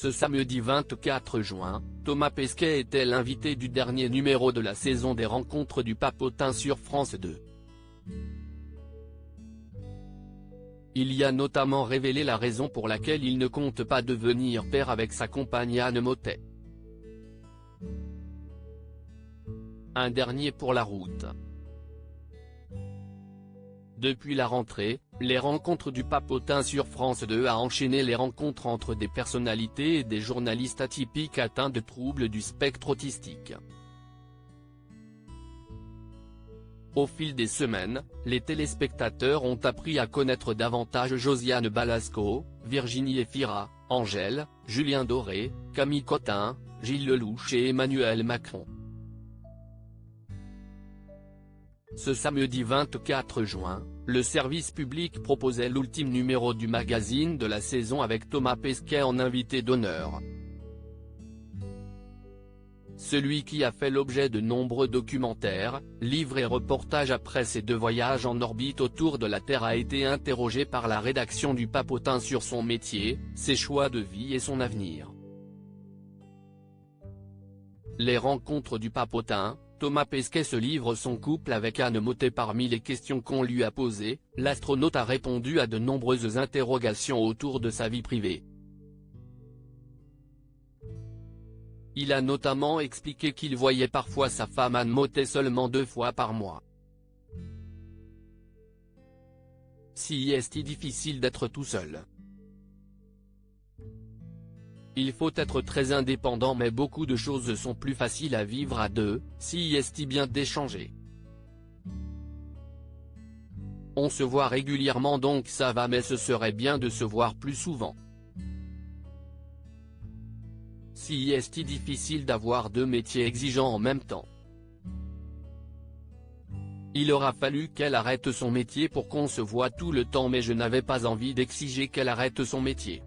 Ce samedi 24 juin, Thomas Pesquet était l'invité du dernier numéro de la saison des Rencontres du Papotin sur France 2. Il y a notamment révélé la raison pour laquelle il ne compte pas devenir père avec sa compagne Anne Mottet. Un dernier pour la route. Depuis la rentrée, les Rencontres du Papotin sur France 2 a enchaîné les rencontres entre des personnalités et des journalistes atypiques atteints de troubles du spectre autistique. Au fil des semaines, les téléspectateurs ont appris à connaître davantage Josiane Balasco, Virginie Efira, Angèle, Julien Doré, Camille Cotin, Gilles Lelouch et Emmanuel Macron. Ce samedi 24 juin, le service public proposait l'ultime numéro du magazine de la saison avec Thomas Pesquet en invité d'honneur. Celui qui a fait l'objet de nombreux documentaires, livres et reportages après ses 2 voyages en orbite autour de la Terre a été interrogé par la rédaction du Papotin sur son métier, ses choix de vie et son avenir. Les Rencontres du Papotin, Thomas Pesquet se livre son couple avec Anne Mottet. Parmi les questions qu'on lui a posées, l'astronaute a répondu à de nombreuses interrogations autour de sa vie privée. Il a notamment expliqué qu'il voyait parfois sa femme Anne Mottet seulement 2 fois par mois. Si est-il difficile d'être tout seul? Il faut être très indépendant, mais beaucoup de choses sont plus faciles à vivre à 2, si est-il bien d'échanger. On se voit régulièrement donc ça va, mais ce serait bien de se voir plus souvent. Si est-il difficile d'avoir 2 métiers exigeants en même temps? Il aura fallu qu'elle arrête son métier pour qu'on se voit tout le temps, mais je n'avais pas envie d'exiger qu'elle arrête son métier.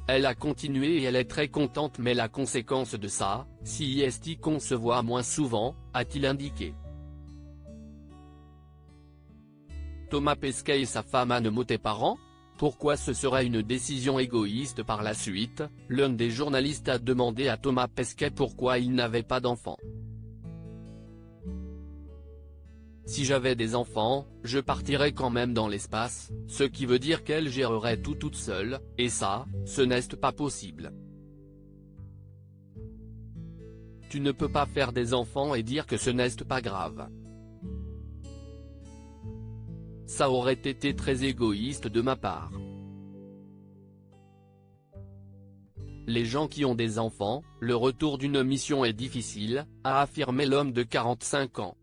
Elle a continué et elle est très contente, mais la conséquence de ça, si est-il qu'on se voit moins souvent, a-t-il indiqué. Thomas Pesquet et sa femme Anne Mottet parents? Pourquoi ce serait une décision égoïste? Par la suite, l'un des journalistes a demandé à Thomas Pesquet pourquoi il n'avait pas d'enfants. Si j'avais des enfants, je partirais quand même dans l'espace, ce qui veut dire qu'elle gérerait tout toute seule, et ça, ce n'est pas possible. Tu ne peux pas faire des enfants et dire que ce n'est pas grave. Ça aurait été très égoïste de ma part. Les gens qui ont des enfants, le retour d'une mission est difficile, a affirmé l'homme de 45 ans.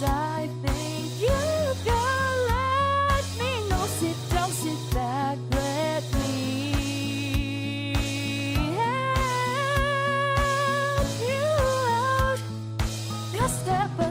I think you can let me know. Sit down, sit back, let me help you out. Just step